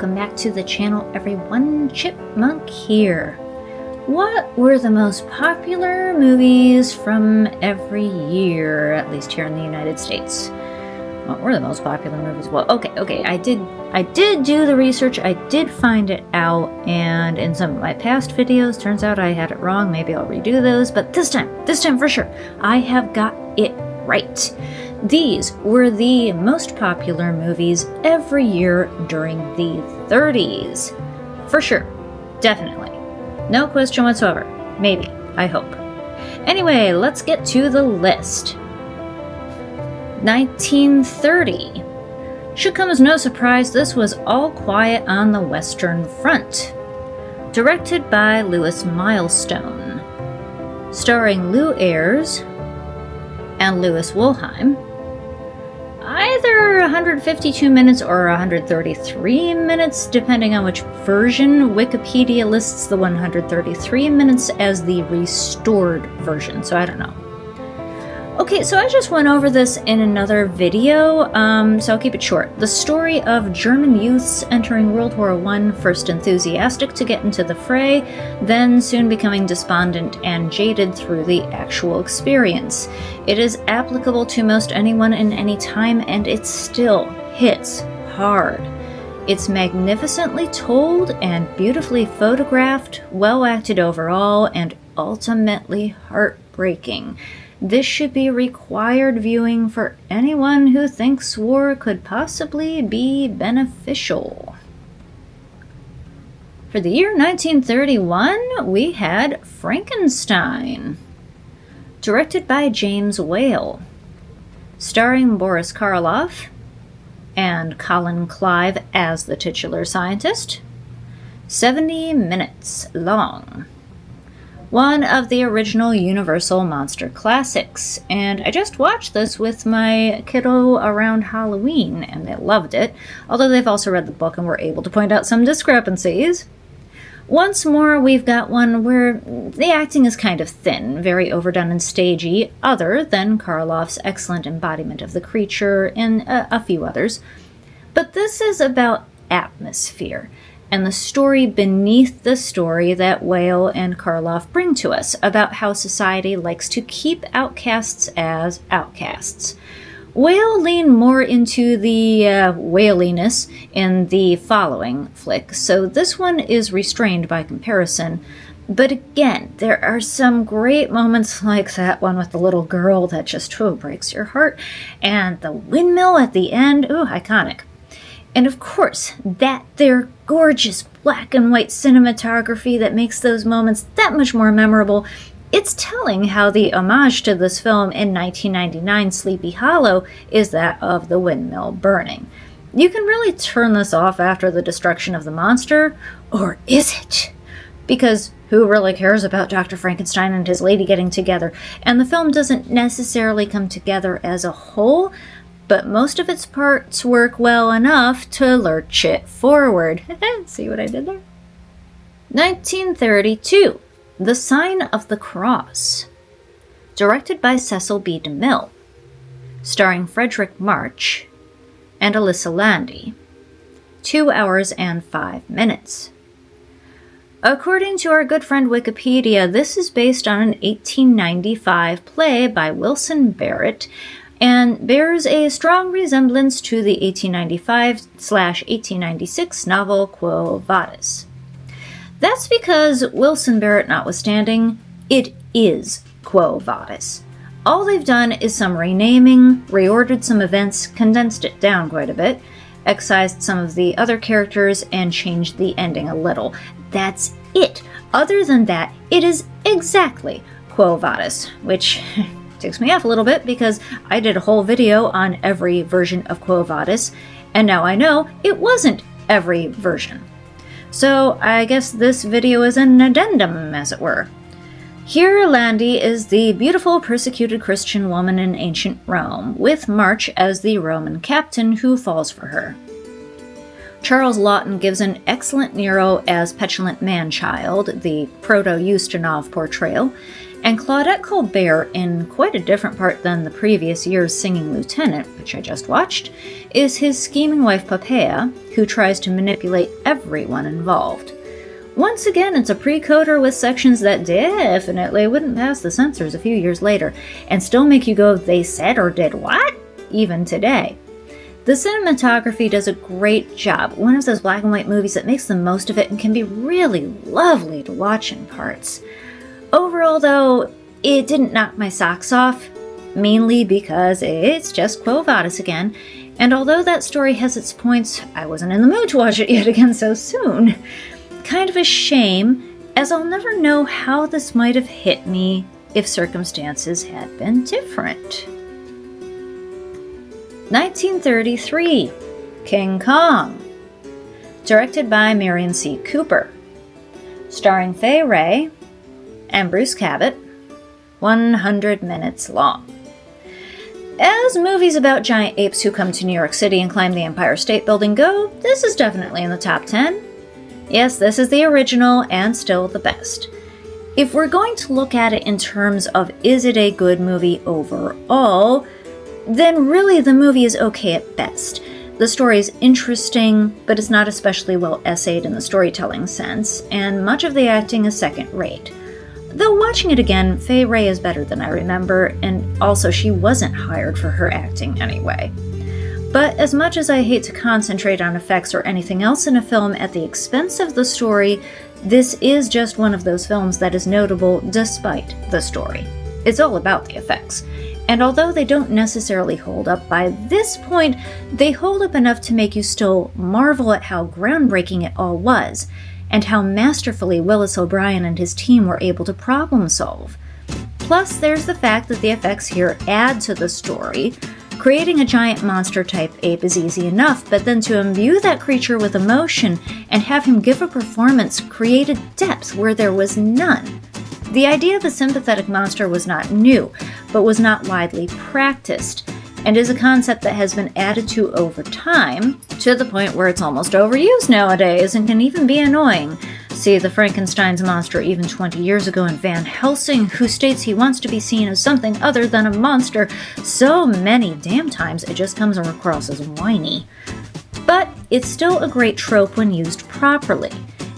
welcome back to the channel, everyone. Chipmunk here. What were the most popular movies from every year, at least here in the United States? What were the most popular movies? Well, okay, I did do the research, I did find it out, and in some of my past videos, turns out I had it wrong. Maybe I'll redo those, but this time for sure, I have got it right. These were the most popular movies every year during the 30s. For sure. Definitely. No question whatsoever. Maybe. I hope. Anyway, let's get to the list. 1930. Should come as no surprise, this was All Quiet on the Western Front. Directed by Louis Milestone. Starring Lew Ayres and Louis Wolheim. Either 152 minutes or 133 minutes, depending on which version. Wikipedia lists the 133 minutes as the restored version, so I don't know. Okay, so I just went over this in another video, so I'll keep it short. The story of German youths entering World War I, first enthusiastic to get into the fray, then soon becoming despondent and jaded through the actual experience. It is applicable to most anyone in any time, and it still hits hard. It's magnificently told and beautifully photographed, well acted overall, and ultimately heartbreaking. This should be required viewing for anyone who thinks war could possibly be beneficial. For the year 1931, we had Frankenstein, directed by James Whale, starring Boris Karloff and Colin Clive as the titular scientist. 70 minutes long. One of the original Universal monster classics, and I just watched this with my kiddo around Halloween, and they loved it, although they've also read the book and were able to point out some discrepancies. Once more, we've got one where the acting is kind of thin, very overdone and stagey, other than Karloff's excellent embodiment of the creature and a few others. But this is about atmosphere, and the story beneath the story that Whale and Karloff bring to us about how society likes to keep outcasts as outcasts. Whale leaned more into the whaliness in the following flick, so this one is restrained by comparison. But again, there are some great moments like that one with the little girl that just breaks your heart, and the windmill at the end, iconic. And of course, that there gorgeous black and white cinematography that makes those moments that much more memorable. It's telling how the homage to this film in 1999's Sleepy Hollow is that of the windmill burning. You can really turn this off after the destruction of the monster, or is it? Because who really cares about Dr. Frankenstein and his lady getting together? And the film doesn't necessarily come together as a whole, but most of its parts work well enough to lurch it forward. See what I did there? 1932, The Sign of the Cross, directed by Cecil B. DeMille, starring Frederick March and Alyssa Landy. 2 hours and 5 minutes. According to our good friend Wikipedia, this is based on an 1895 play by Wilson Barrett, and bears a strong resemblance to the 1895/1896 novel Quo Vadis. That's because, Wilson Barrett notwithstanding, it is Quo Vadis. All they've done is some renaming, reordered some events, condensed it down quite a bit, excised some of the other characters, and changed the ending a little. That's it. Other than that, it is exactly Quo Vadis, which takes me off a little bit because I did a whole video on every version of Quo Vadis, and now I know it wasn't every version. So I guess this video is an addendum, as it were. Here Landy is the beautiful persecuted Christian woman in ancient Rome, with March as the Roman captain who falls for her. Charles Laughton gives an excellent Nero as petulant man-child, the proto-Ustinov portrayal, and Claudette Colbert, in quite a different part than the previous year's Singing Lieutenant, which I just watched, is his scheming wife Poppaea, who tries to manipulate everyone involved. Once again, it's a pre-coder with sections that definitely wouldn't pass the censors a few years later, and still make you go, they said or did what? Even today. The cinematography does a great job, one of those black and white movies that makes the most of it and can be really lovely to watch in parts. Overall, though, it didn't knock my socks off, mainly because it's just Quo Vadis again, and although that story has its points, I wasn't in the mood to watch it yet again so soon. Kind of a shame, as I'll never know how this might have hit me if circumstances had been different. 1933, King Kong, directed by Miriam C. Cooper, starring Fay Wray and Bruce Cabot, 100 minutes long. As movies about giant apes who come to New York City and climb the Empire State Building go, this is definitely in the top 10. Yes, this is the original and still the best. If we're going to look at it in terms of is it a good movie overall, then really the movie is okay at best. The story is interesting, but it's not especially well essayed in the storytelling sense, and much of the acting is second-rate. Though watching it again, Fay Wray is better than I remember, and also she wasn't hired for her acting anyway. But as much as I hate to concentrate on effects or anything else in a film at the expense of the story, this is just one of those films that is notable despite the story. It's all about the effects. And although they don't necessarily hold up by this point, they hold up enough to make you still marvel at how groundbreaking it all was, and how masterfully Willis O'Brien and his team were able to problem solve. Plus, there's the fact that the effects here add to the story. Creating a giant monster-type ape is easy enough, but then to imbue that creature with emotion and have him give a performance created depth where there was none. The idea of a sympathetic monster was not new, but was not widely practiced, and is a concept that has been added to over time, to the point where it's almost overused nowadays and can even be annoying. See the Frankenstein's monster even 20 years ago in Van Helsing, who states he wants to be seen as something other than a monster so many damn times it just comes across as whiny. But it's still a great trope when used properly,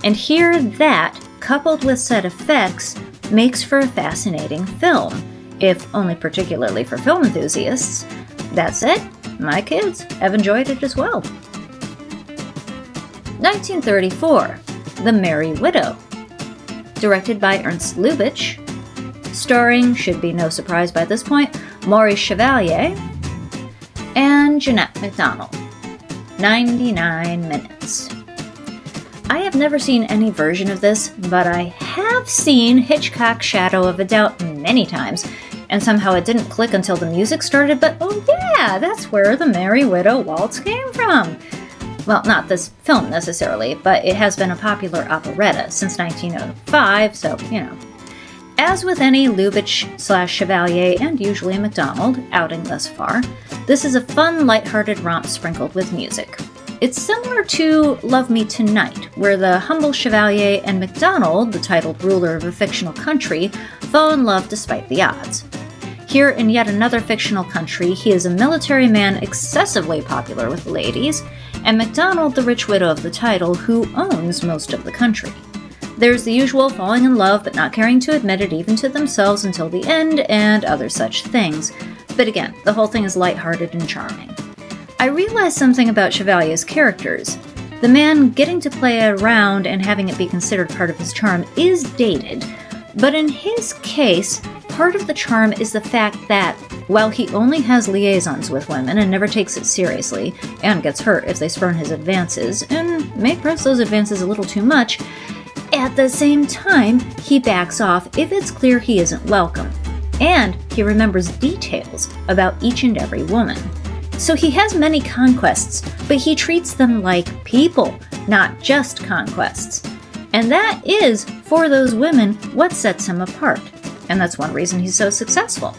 and here that, coupled with said effects, makes for a fascinating film, if only particularly for film enthusiasts. That said, my kids have enjoyed it as well. 1934, The Merry Widow, directed by Ernst Lubitsch, starring, should be no surprise by this point, Maurice Chevalier and Jeannette MacDonald. 99 minutes. I have never seen any version of this, but I have seen Hitchcock's Shadow of a Doubt many times, and somehow it didn't click until the music started, but oh yeah, that's where the Merry Widow waltz came from. Well, not this film necessarily, but it has been a popular operetta since 1905, so, you know. As with any Lubitsch/Chevalier and usually MacDonald outing thus far, this is a fun, lighthearted romp sprinkled with music. It's similar to Love Me Tonight, where the humble Chevalier and MacDonald, the titled ruler of a fictional country, fall in love despite the odds. Here, in yet another fictional country, he is a military man excessively popular with the ladies, and MacDonald, the rich widow of the title, who owns most of the country. There's the usual falling in love but not caring to admit it even to themselves until the end, and other such things. But again, the whole thing is lighthearted and charming. I realized something about Chevalier's characters. The man getting to play around and having it be considered part of his charm is dated, but in his case, part of the charm is the fact that, while he only has liaisons with women and never takes it seriously, and gets hurt if they spurn his advances, and may press those advances a little too much, at the same time, he backs off if it's clear he isn't welcome, and he remembers details about each and every woman. So he has many conquests, but he treats them like people, not just conquests. And that is, for those women, what sets him apart. And that's one reason he's so successful.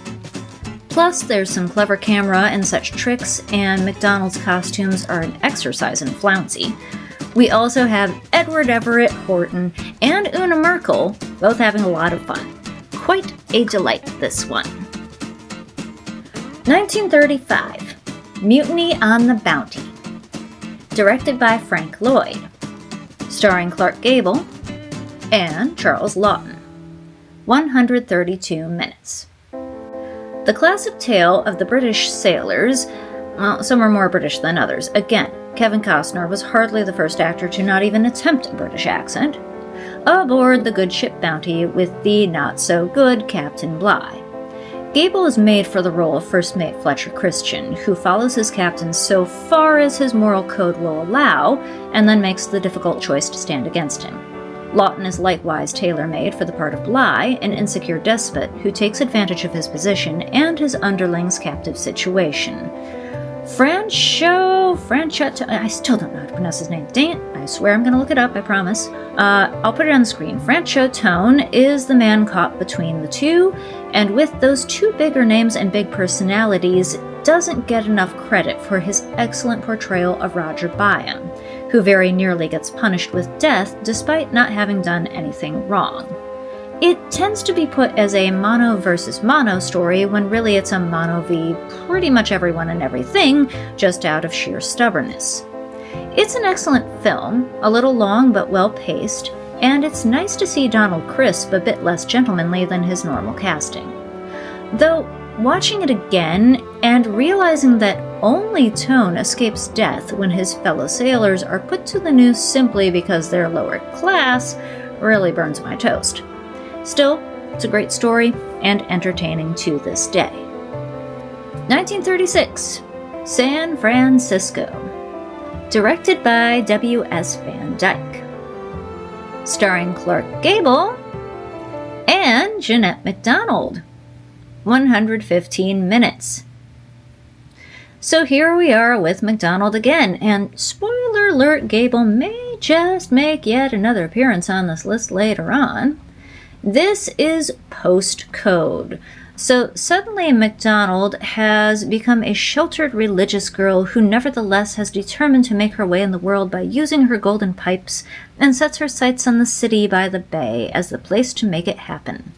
Plus, there's some clever camera and such tricks, and MacDonald's costumes are an exercise in flouncy. We also have Edward Everett Horton and Una Merkel, both having a lot of fun. Quite a delight, this one. 1935, Mutiny on the Bounty. Directed by Frank Lloyd. Starring Clark Gable and Charles Laughton. 132 minutes. The classic tale of the British sailors, well, some are more British than others. Again, Kevin Costner was hardly the first actor to not even attempt a British accent. Aboard the good ship Bounty with the not-so-good Captain Bligh. Gable is made for the role of First Mate Fletcher Christian, who follows his captain so far as his moral code will allow, and then makes the difficult choice to stand against him. Laughton is likewise tailor-made for the part of Bligh, an insecure despot who takes advantage of his position and his underlings' captive situation. Franchot, I still don't know how to pronounce his name. Dang it, I swear I'm going to look it up, I promise. I'll put it on the screen. Franchot is the man caught between the two, and with those two bigger names and big personalities, doesn't get enough credit for his excellent portrayal of Roger Byam, who very nearly gets punished with death despite not having done anything wrong. It tends to be put as a mono versus mono story when really it's a mono v pretty much everyone and everything, just out of sheer stubbornness. It's an excellent film, a little long but well paced, and it's nice to see Donald Crisp a bit less gentlemanly than his normal casting. Though, watching it again and realizing that only Tone escapes death when his fellow sailors are put to the noose simply because they're lower class really burns my toast. Still, it's a great story and entertaining to this day. 1936, San Francisco. Directed by W.S. Van Dyke. Starring Clark Gable and Jeannette MacDonald. 115 minutes. So here we are with MacDonald again, and spoiler alert, Gable may just make yet another appearance on this list later on. This is post-code. So suddenly MacDonald has become a sheltered religious girl who nevertheless has determined to make her way in the world by using her golden pipes and sets her sights on the city by the bay as the place to make it happen.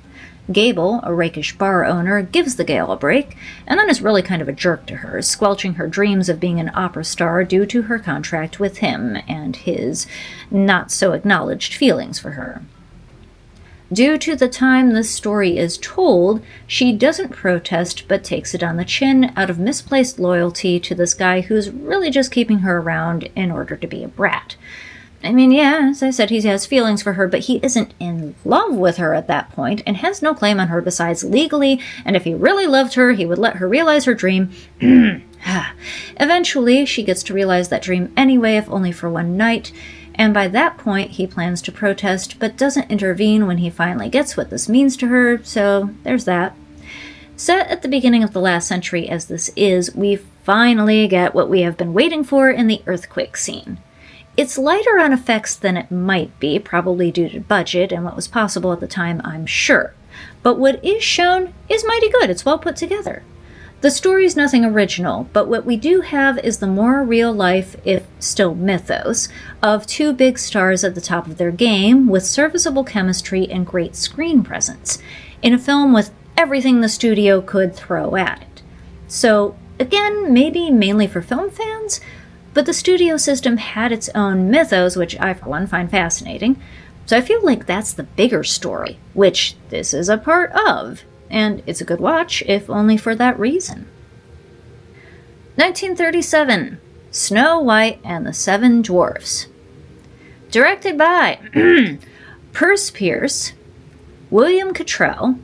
Gable, a rakish bar owner, gives the gal a break, and then is really kind of a jerk to her, squelching her dreams of being an opera star due to her contract with him and his not-so-acknowledged feelings for her. Due to the time this story is told, she doesn't protest but takes it on the chin out of misplaced loyalty to this guy who's really just keeping her around in order to be a brat. I mean, yeah, as I said, he has feelings for her, but he isn't in love with her at that point and has no claim on her besides legally, and if he really loved her, he would let her realize her dream. Eventually, she gets to realize that dream anyway, if only for one night, and by that point, he plans to protest, but doesn't intervene when he finally gets what this means to her, so there's that. Set at the beginning of the last century as this is, we finally get what we have been waiting for in the earthquake scene. It's lighter on effects than it might be, probably due to budget and what was possible at the time, I'm sure. But what is shown is mighty good, it's well put together. The story's nothing original, but what we do have is the more real-life, if still mythos, of two big stars at the top of their game with serviceable chemistry and great screen presence, in a film with everything the studio could throw at it. So, again, maybe mainly for film fans, but the studio system had its own mythos, which I, for one, find fascinating, so I feel like that's the bigger story, which this is a part of. And it's a good watch, if only for that reason. 1937, Snow White and the Seven Dwarfs. Directed by Perce Pierce, William Cottrell,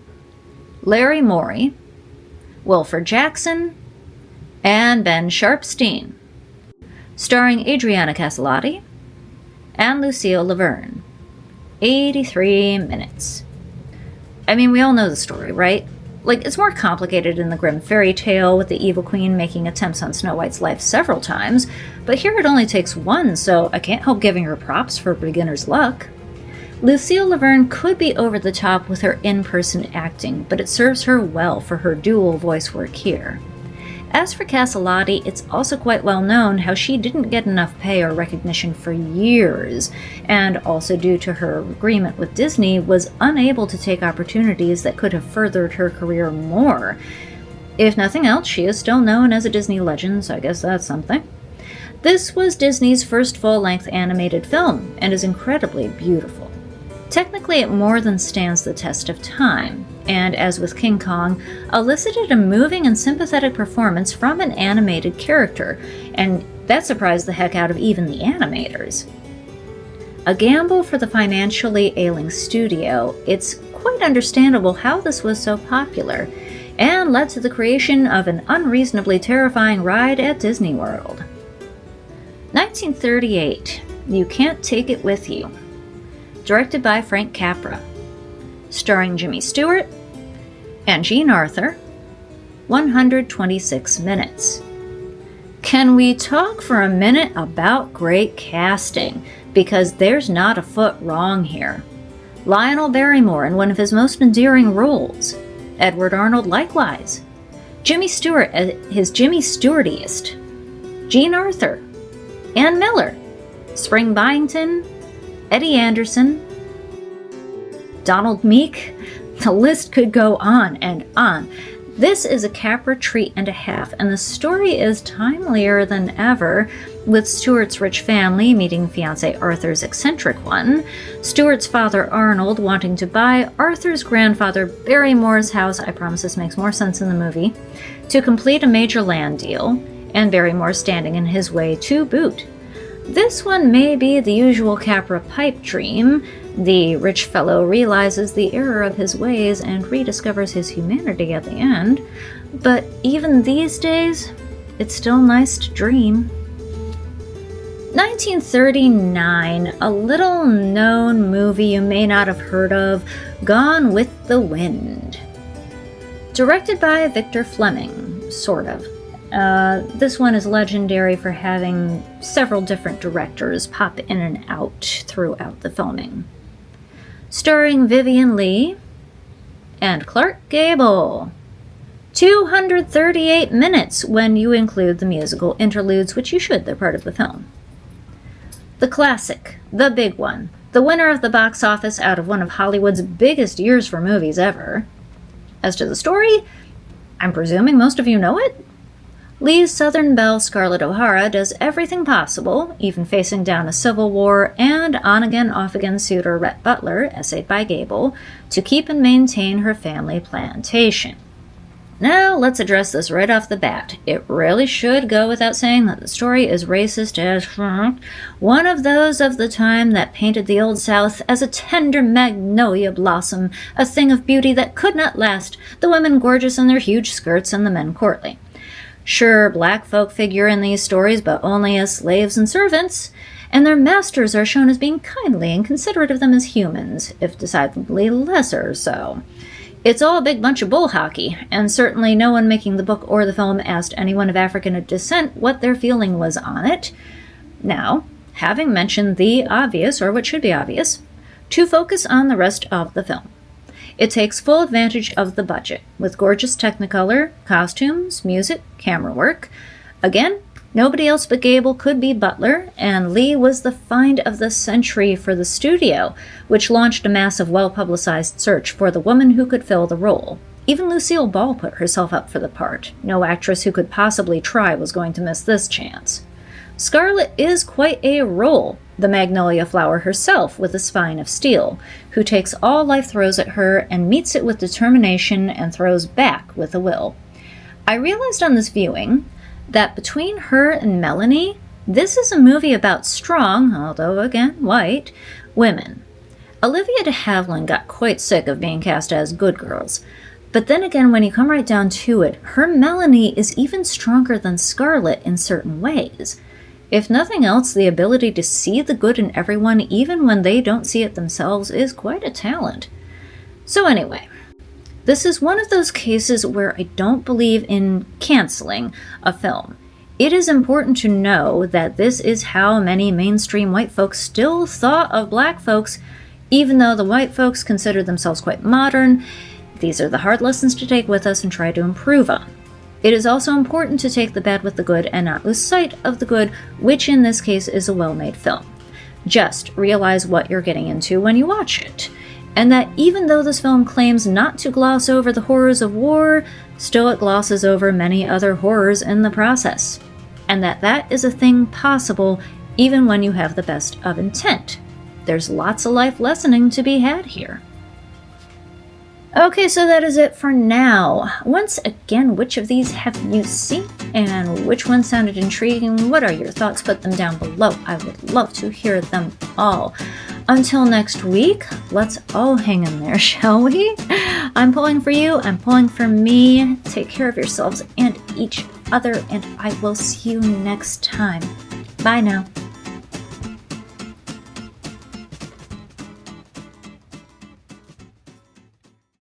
Larry Morey, Wilfred Jackson, and Ben Sharpsteen. Starring Adriana Caselotti and Lucille Laverne. 83 minutes. I mean, we all know the story, right? Like, it's more complicated in the Grimm fairy tale, with the evil queen making attempts on Snow White's life several times, but here it only takes one, so I can't help giving her props for beginner's luck. Lucille Laverne could be over the top with her in-person acting, but it serves her well for her dual voice work here. As for Castellotti, it's also quite well known how she didn't get enough pay or recognition for years, and also due to her agreement with Disney, was unable to take opportunities that could have furthered her career more. If nothing else, she is still known as a Disney legend, so I guess that's something. This was Disney's first full-length animated film, and is incredibly beautiful. Technically, it more than stands the test of time, and as with King Kong, elicited a moving and sympathetic performance from an animated character, and that surprised the heck out of even the animators. A gamble for the financially ailing studio, it's quite understandable how this was so popular, and led to the creation of an unreasonably terrifying ride at Disney World. 1938, You Can't Take It With You. Directed by Frank Capra. Starring Jimmy Stewart and Jean Arthur. 126 minutes. Can we talk for a minute about great casting? Because there's not a foot wrong here. Lionel Barrymore in one of his most endearing roles. Edward Arnold likewise. Jimmy Stewart as his Jimmy Stewartiest. Jean Arthur. Ann Miller. Spring Byington. Eddie Anderson, Donald Meek, the list could go on and on. This is a Capra treat and a half, and the story is timelier than ever, with Stewart's rich family meeting fiancé Arthur's eccentric one, Stewart's father Arnold wanting to buy Arthur's grandfather Barrymore's house, I promise this makes more sense in the movie, to complete a major land deal, and Barrymore standing in his way to boot. This one may be the usual Capra pipe dream. The rich fellow realizes the error of his ways and rediscovers his humanity at the end. But even these days, it's still nice to dream. 1939, a little-known movie you may not have heard of, Gone with the Wind. Directed by Victor Fleming, sort of. This one is legendary for having several different directors pop in and out throughout the filming. Starring Vivien Leigh and Clark Gable. 238 minutes when you include the musical interludes, which you should, they're part of the film. The classic, the big one, the winner of the box office out of one of Hollywood's biggest years for movies ever. As to the story, I'm presuming most of you know it. Lee's Southern belle Scarlett O'Hara does everything possible, even facing down a civil war and on-again, off-again suitor Rhett Butler, essayed by Gable, to keep and maintain her family plantation. Now, let's address this right off the bat. It really should go without saying that the story is racist as one of those of the time that painted the Old South as a tender magnolia blossom, a thing of beauty that could not last, the women gorgeous in their huge skirts and the men courtly. Sure, black folk figure in these stories, but only as slaves and servants, and their masters are shown as being kindly and considerate of them as humans, if decidedly lesser so. It's all a big bunch of bull hockey, and certainly no one making the book or the film asked anyone of African descent what their feeling was on it. Now, having mentioned the obvious, or what should be obvious, to focus on the rest of the film. It takes full advantage of the budget, with gorgeous Technicolor, costumes, music, camera work. Again, nobody else but Gable could be Butler, and Leigh was the find of the century for the studio, which launched a massive, well-publicized search for the woman who could fill the role. Even Lucille Ball put herself up for the part. No actress who could possibly try was going to miss this chance. Scarlett is quite a role, the magnolia flower herself with a spine of steel, who takes all life throws at her and meets it with determination and throws back with a will. I realized on this viewing that between her and Melanie, this is a movie about strong, although again white, women. Olivia de Havilland got quite sick of being cast as good girls, but then again, when you come right down to it, her Melanie is even stronger than Scarlett in certain ways. If nothing else, the ability to see the good in everyone, even when they don't see it themselves, is quite a talent. So anyway, this is one of those cases where I don't believe in canceling a film. It is important to know that this is how many mainstream white folks still thought of black folks Even though the white folks consider themselves quite modern, these are the hard lessons to take with us and try to improve on. It is also important to take the bad with the good and not lose sight of the good, which in this case is a well-made film. Just realize what you're getting into when you watch it, and that even though this film claims not to gloss over the horrors of war, still it glosses over many other horrors in the process, and that is a thing possible even when you have the best of intent. There's lots of life lessoning to be had here. Okay, so that is it for now. Once again, which of these have you seen and which one sounded intriguing? What are your thoughts? Put them down below. I would love to hear them all. Until next week, let's all hang in there, shall we? I'm pulling for you. I'm pulling for me. Take care of yourselves and each other, and I will see you next time. Bye now.